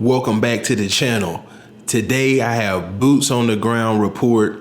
Welcome back to the channel. Today I have boots on the ground report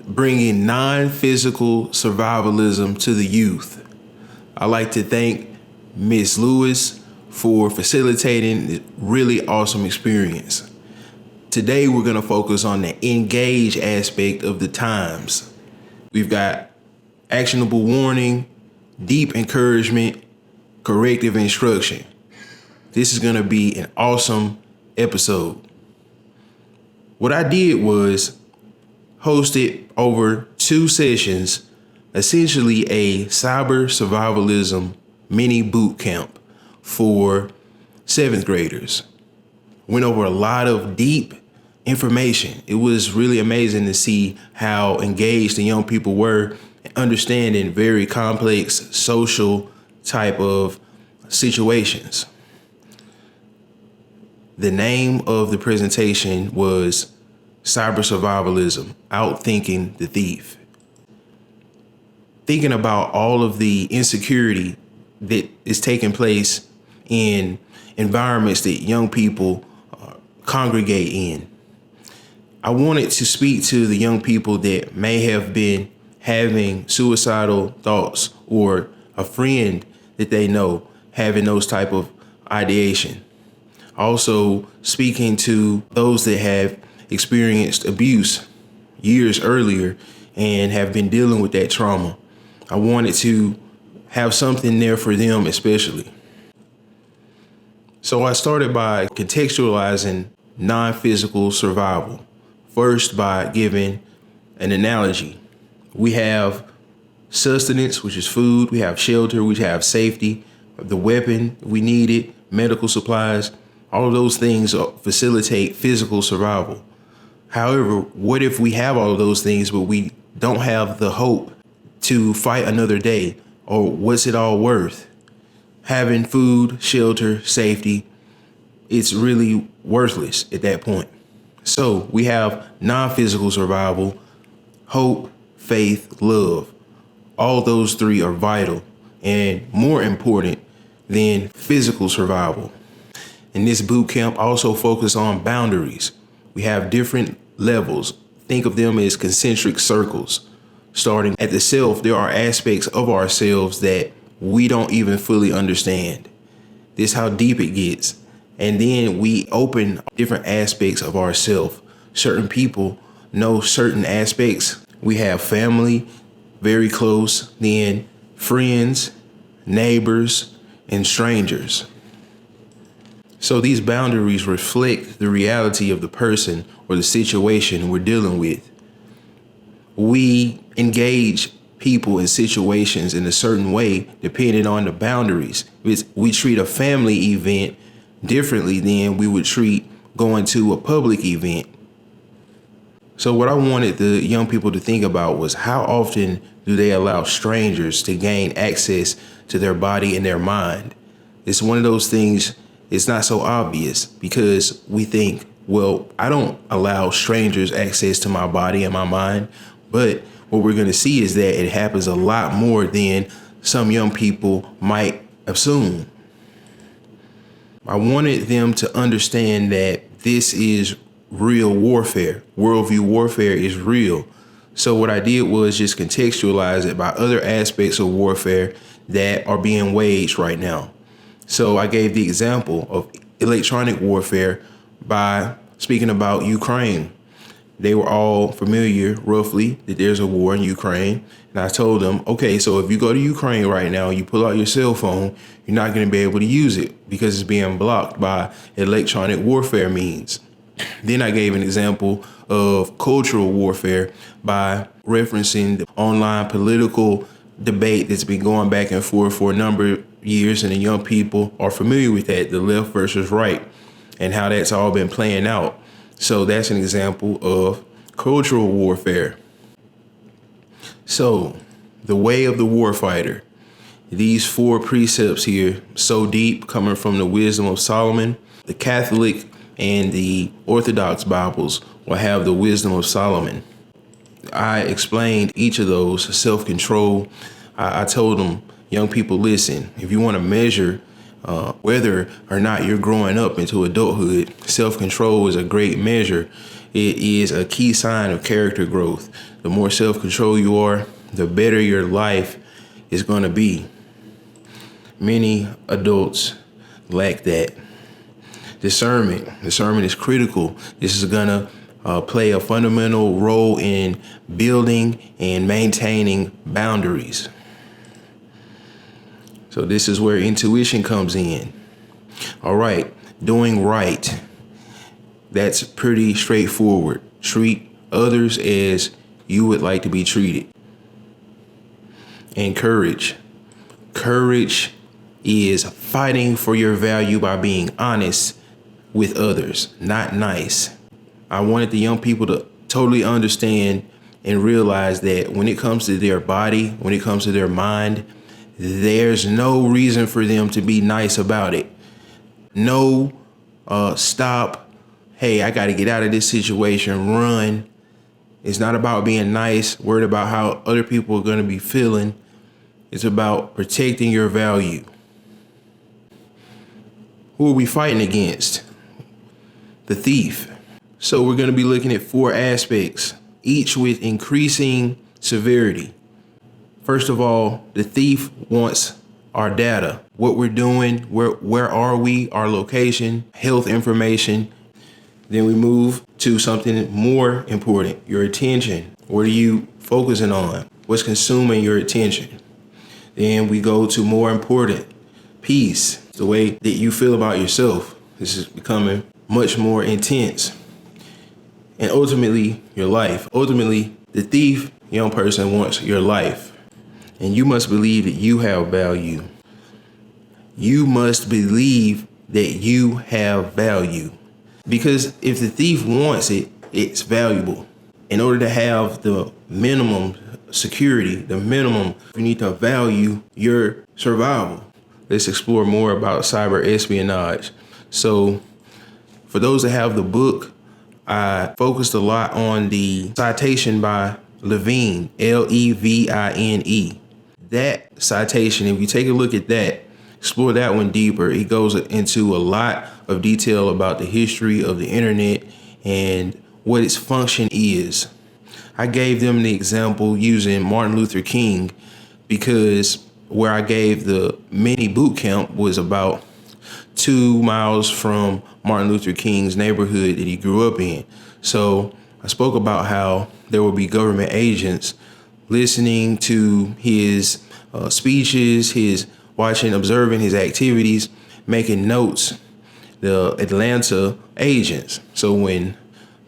bringing non-physical survivalism to the youth. I'd like to thank Ms. Lewis for facilitating a really awesome experience. Today we're going to focus on the engage aspect of the times. We've got actionable warning, deep encouragement, corrective instruction. This is going to be an awesome episode. What I did was hosted over 2 sessions, essentially a cyber-survivalism mini boot camp for 7th graders. Went over a lot of deep information. It was really amazing to see how engaged the young people were in understanding very complex social type of situations. The name of the presentation was Cyber-Survivalism, Outthinking the Thief. Thinking about all of the insecurity that is taking place in environments that young people congregate in. I wanted to speak to the young people that may have been having suicidal thoughts or a friend that they know having those type of ideation. Also speaking to those that have experienced abuse years earlier and have been dealing with that trauma. I wanted to have something there for them especially. So I started by contextualizing non-physical survival. First by giving an analogy. We have sustenance, which is food. We have shelter, we have safety, the weapon we needed, medical supplies. All of those things facilitate physical survival. However, what if we have all of those things, but we don't have the hope to fight another day? Or what's it all worth? Having food, shelter, safety, it's really worthless at that point. So we have non-physical survival, hope, faith, love. All those 3 are vital and more important than physical survival. In this boot camp, also focus on boundaries. We have different levels. Think of them as concentric circles. Starting at the self, there are aspects of ourselves that we don't even fully understand. This is how deep it gets. And then we open different aspects of ourself. Certain people know certain aspects. We have family, very close, then friends, neighbors, and strangers. So these boundaries reflect the reality of the person or the situation we're dealing with. We engage people in situations in a certain way depending on the boundaries. We treat a family event differently than we would treat going to a public event. So what I wanted the young people to think about was how often do they allow strangers to gain access to their body and their mind? It's one of those things. It's not so obvious because we think, well, I don't allow strangers access to my body and my mind. But what we're going to see is that it happens a lot more than some young people might assume. I wanted them to understand that this is real warfare. Worldview warfare is real. So what I did was just contextualize it by other aspects of warfare that are being waged right now. So I gave the example of electronic warfare by speaking about Ukraine. They were all familiar, roughly, that there's a war in Ukraine. And I told them, okay, so if you go to Ukraine right now, you pull out your cell phone, you're not going to be able to use it because it's being blocked by electronic warfare means. Then I gave an example of cultural warfare by referencing the online political debate that's been going back and forth for a number of years, and the young people are familiar with that, the left versus right, and how that's all been playing out. So that's an example of cultural warfare. So the way of the warfighter, these 4 precepts here, so deep, coming from the wisdom of Solomon. The Catholic and the Orthodox Bibles will have the wisdom of Solomon. I explained each of those. Self-control. I told them, young people, listen, if you want to measure Whether or not you're growing up into adulthood, self-control is a great measure. It is a key sign of character growth. The more self-control you are, the better your life is going to be. Many adults lack that. Discernment is critical. This is going to play a fundamental role in building and maintaining boundaries. So this is where intuition comes in. All right, doing right. That's pretty straightforward. Treat others as you would like to be treated. And courage. Courage is fighting for your value by being honest with others, not nice. I wanted the young people to totally understand and realize that when it comes to their body, when it comes to their mind, there's no reason for them to be nice about it. No, stop. Hey, I got to get out of this situation. Run. It's not about being nice, worried about how other people are going to be feeling. It's about protecting your value. Who are we fighting against? The thief. So we're going to be looking at 4 aspects, each with increasing severity. First of all, the thief wants our data, what we're doing, where are we, our location, health information. Then we move to something more important, your attention. What are you focusing on? What's consuming your attention? Then we go to more important, peace, the way that you feel about yourself. This is becoming much more intense. And ultimately, your life. Ultimately, the thief, young person, wants your life. And you must believe that you have value. You must believe that you have value. Because if the thief wants it, it's valuable. In order to have the minimum security, the minimum, you need to value your survival. Let's explore more about cyber-espionage. So for those that have the book, I focused a lot on the citation by Levine, Levine. That citation, if you take a look at that, explore that one deeper, it goes into a lot of detail about the history of the internet and what its function is. I gave them the example using Martin Luther King because where I gave the mini boot camp was about 2 miles from Martin Luther King's neighborhood that he grew up in. So I spoke about how there will be government agents listening to his speeches, his observing his activities, making notes, the Atlanta agents. So when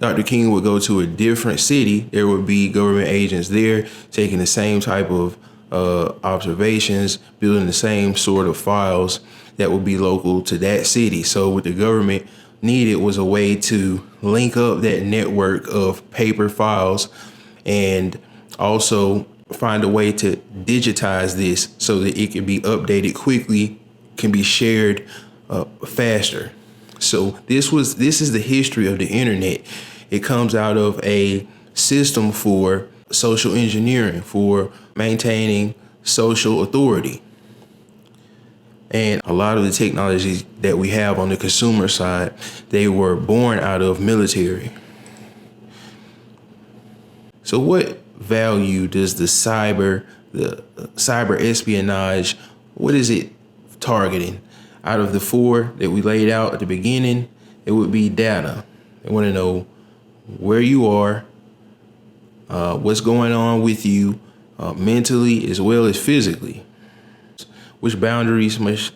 Dr. King would go to a different city, there would be government agents there taking the same type of observations, building the same sort of files that would be local to that city. So what the government needed was a way to link up that network of paper files and also find a way to digitize this so that it can be updated quickly, can be shared faster. So this is the history of the internet. It comes out of a system for social engineering, for maintaining social authority. And a lot of the technologies that we have on the consumer side, they were born out of military. So what value does the cyber-espionage, what is it targeting? Out of the 4 that we laid out at the beginning, it would be data. They want to know where you are, what's going on with you, mentally as well as physically. Which boundaries must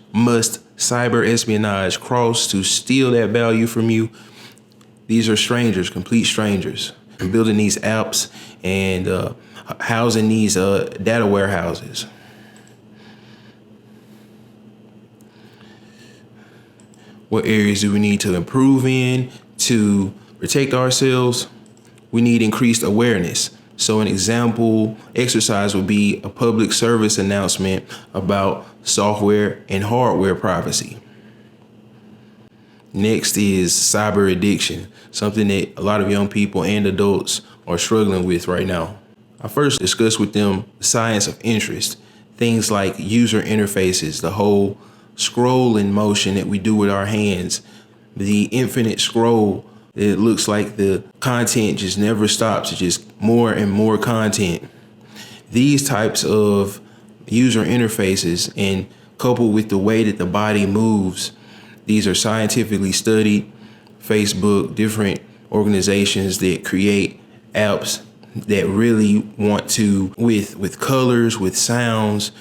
cyber-espionage cross to steal that value from you? These are strangers, complete strangers. And building these apps and housing these data warehouses. What areas do we need to improve in to protect ourselves? We need increased awareness. So an example exercise would be a public service announcement about software and hardware privacy. Next is cyber addiction, something that a lot of young people and adults are struggling with right now. I first discussed with them the science of interest, things like user interfaces, the whole scrolling motion that we do with our hands, the infinite scroll. It looks like the content just never stops. It's just more and more content. These types of user interfaces, and coupled with the way that the body moves, these are scientifically studied. Facebook, different organizations that create apps that really want to, with colors, with sounds,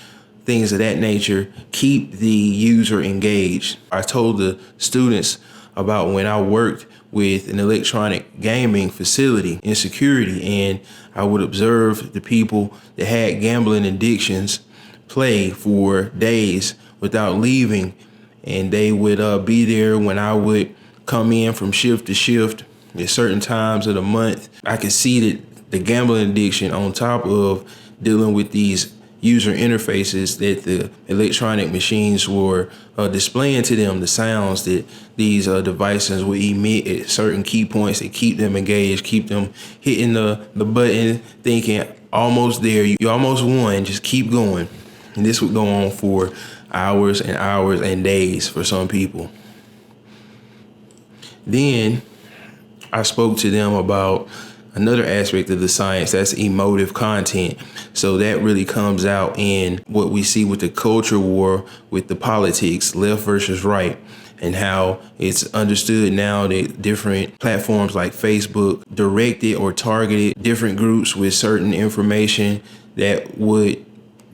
things of that nature, keep the user engaged. I told the students about when I worked with an electronic gaming facility in security, and I would observe the people that had gambling addictions play for days without leaving, and they would be there when I would come in from shift to shift at certain times of the month. I could see that the gambling addiction, on top of dealing with these user interfaces that the electronic machines were displaying to them, the sounds that these devices would emit at certain key points that keep them engaged, keep them hitting the button, thinking, almost there, you almost won, just keep going. And this would go on for hours and hours and days for some people. Then I spoke to them about another aspect of the science, that's emotive content. So that really comes out in what we see with the culture war, with the politics, left versus right, and how it's understood now that different platforms like Facebook directed or targeted different groups with certain information that would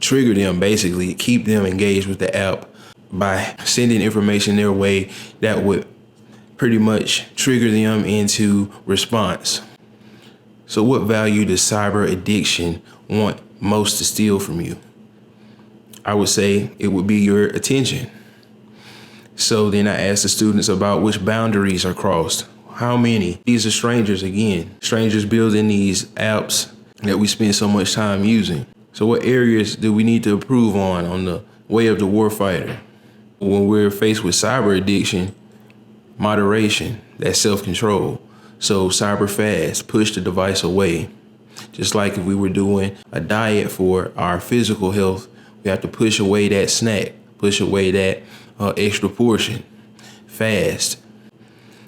trigger them, basically keep them engaged with the app by sending information their way that would pretty much trigger them into response. So what value does cyber addiction want most to steal from you? I would say it would be your attention. So then I asked the students about which boundaries are crossed. How many? These are strangers again. Strangers building these apps that we spend so much time using. So what areas do we need to improve on the way of the warfighter? When we're faced with cyber addiction, moderation, that's self-control. So cyber fast, push the device away. Just like if we were doing a diet for our physical health, we have to push away that snack, push away that extra portion, fast.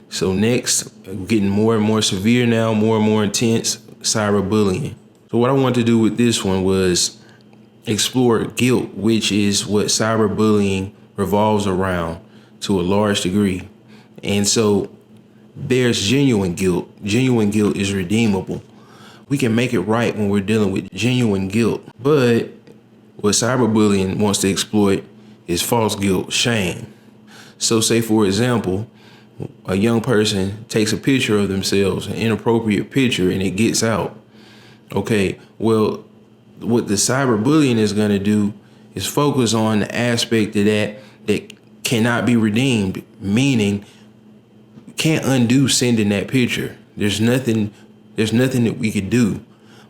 So next, getting more and more severe now, more and more intense, cyberbullying. So what I wanted to do with this one was explore guilt, which is what cyberbullying revolves around to a large degree. And so there's genuine guilt. Genuine guilt is redeemable. We can make it right when we're dealing with genuine guilt. But what cyberbullying wants to exploit is false guilt, shame. So say, for example, a young person takes a picture of themselves, an inappropriate picture, and it gets out. Okay, well, what the cyberbullying is going to do is focus on the aspect of that cannot be redeemed, meaning can't undo sending that picture. There's nothing that we could do.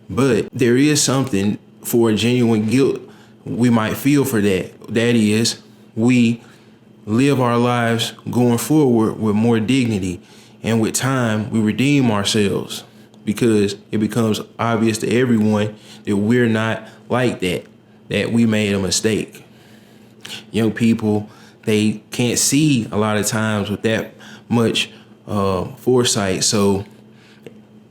But there is something for a genuine guilt we might feel for that. That is, we live our lives going forward with more dignity, and with time we redeem ourselves, because it becomes obvious to everyone that we're not like that we made a mistake. Young people, they can't see a lot of times with that much foresight, so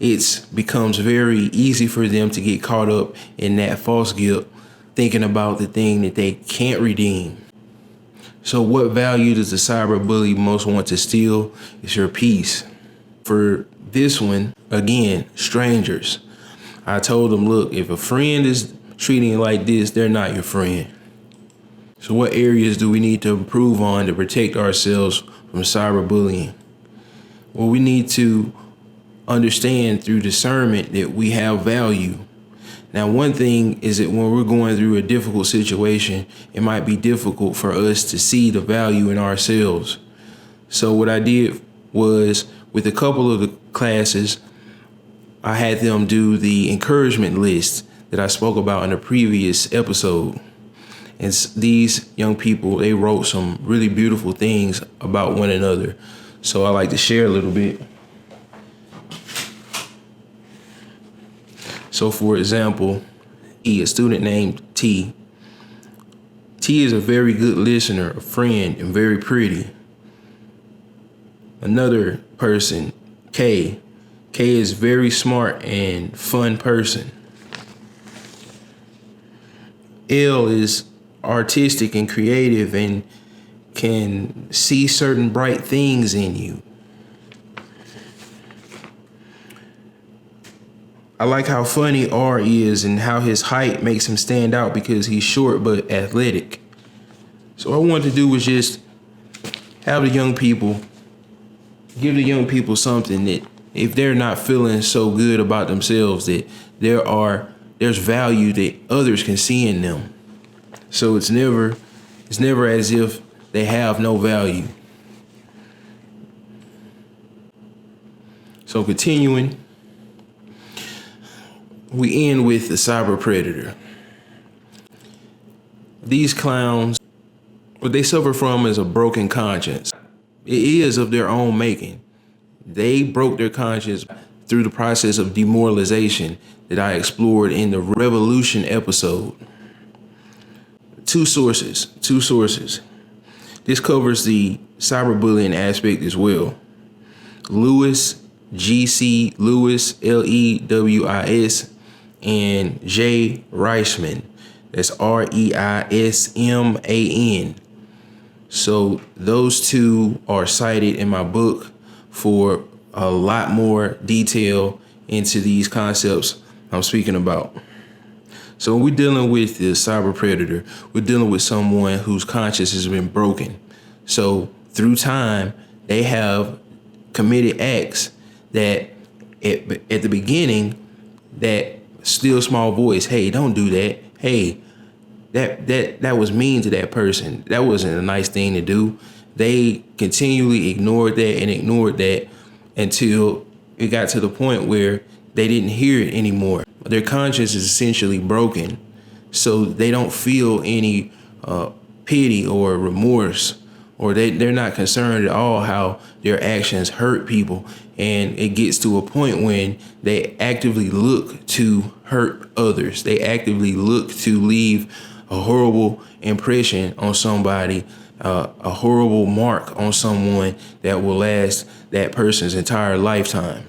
it becomes very easy for them to get caught up in that false guilt, thinking about the thing that they can't redeem. So what value does the cyberbully most want to steal? It's your peace. For this one, again, strangers. I told them, look, if a friend is treating you like this, they're not your friend. So what areas do we need to improve on to protect ourselves from cyberbullying? Well, we need to understand through discernment that we have value. Now, one thing is that when we're going through a difficult situation, it might be difficult for us to see the value in ourselves. So what I did was, with a couple of the classes, I had them do the encouragement list that I spoke about in a previous episode. And these young people, they wrote some really beautiful things about one another. So I like to share a little bit. So for example, a student named T T is a very good listener, a friend, and very pretty. Another person, K. K is very smart and fun person. L is artistic and creative and can see certain bright things in you. I like how funny R is and how his height makes him stand out because he's short but athletic. So what I wanted to do was just have the young people, give the young people something that if they're not feeling so good about themselves, that there's value that others can see in them. So it's never as if they have no value. So continuing, we end with the cyber predator. These clowns, what they suffer from is a broken conscience. It is of their own making. They broke their conscience through the process of demoralization that I explored in the Revolution episode. Two sources. This covers the cyberbullying aspect as well. Lewis, G.C. Lewis, Lewis, and J. Reisman. That's Reisman. So those two are cited in my book for a lot more detail into these concepts I'm speaking about. So when we're dealing with the cyber predator, we're dealing with someone whose conscience has been broken. So through time, they have committed acts that at the beginning, that still small voice, hey, don't do that. Hey, that was mean to that person. That wasn't a nice thing to do. They continually ignored that until it got to the point where they didn't hear it anymore. Their conscience is essentially broken, so they don't feel any pity or remorse, or they're not concerned at all how their actions hurt people. And it gets to a point when they actively look to hurt others. They actively look to leave a horrible impression on somebody, a horrible mark on someone that will last that person's entire lifetime.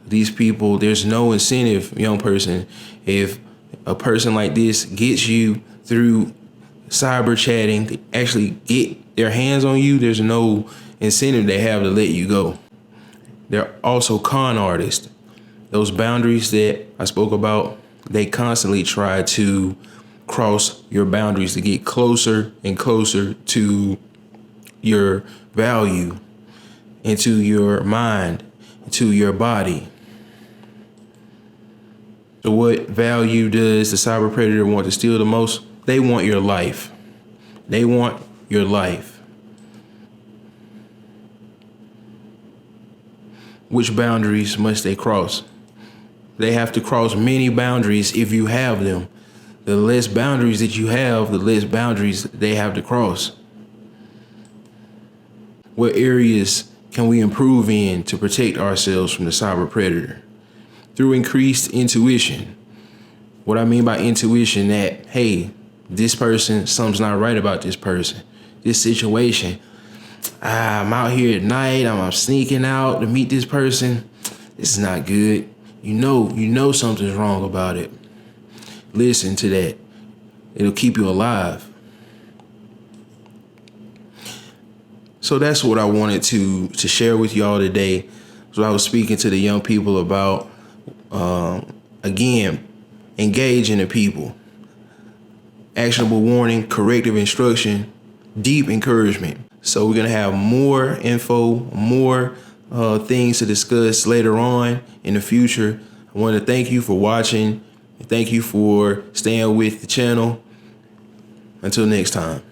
These people, there's no incentive, young person, if a person like this gets you through cyber chatting to actually get their hands on you, there's no incentive they have to let you go. They're also con artists. Those boundaries that I spoke about, they constantly try to cross your boundaries to get closer and closer to your value, into your mind, to your body. So what value does the cyber predator want to steal the most? They want your life. They want your life. Which boundaries must they cross? They have to cross many boundaries if you have them. The less boundaries that you have, the less boundaries they have to cross. What areas can we improve in to protect ourselves from the cyber predator? Through increased intuition. What I mean by intuition, that, hey, this person, something's not right about this person. This situation, I'm out here at night, I'm sneaking out to meet this person. This is not good. You know something's wrong about it. Listen to that. It'll keep you alive. So that's what I wanted to share with y'all today. So I was speaking to the young people about, again, engaging the people. Actionable warning, corrective instruction, deep encouragement. So we're going to have more info, more things to discuss later on in the future. I want to thank you for watching. Thank you for staying with the channel. Until next time.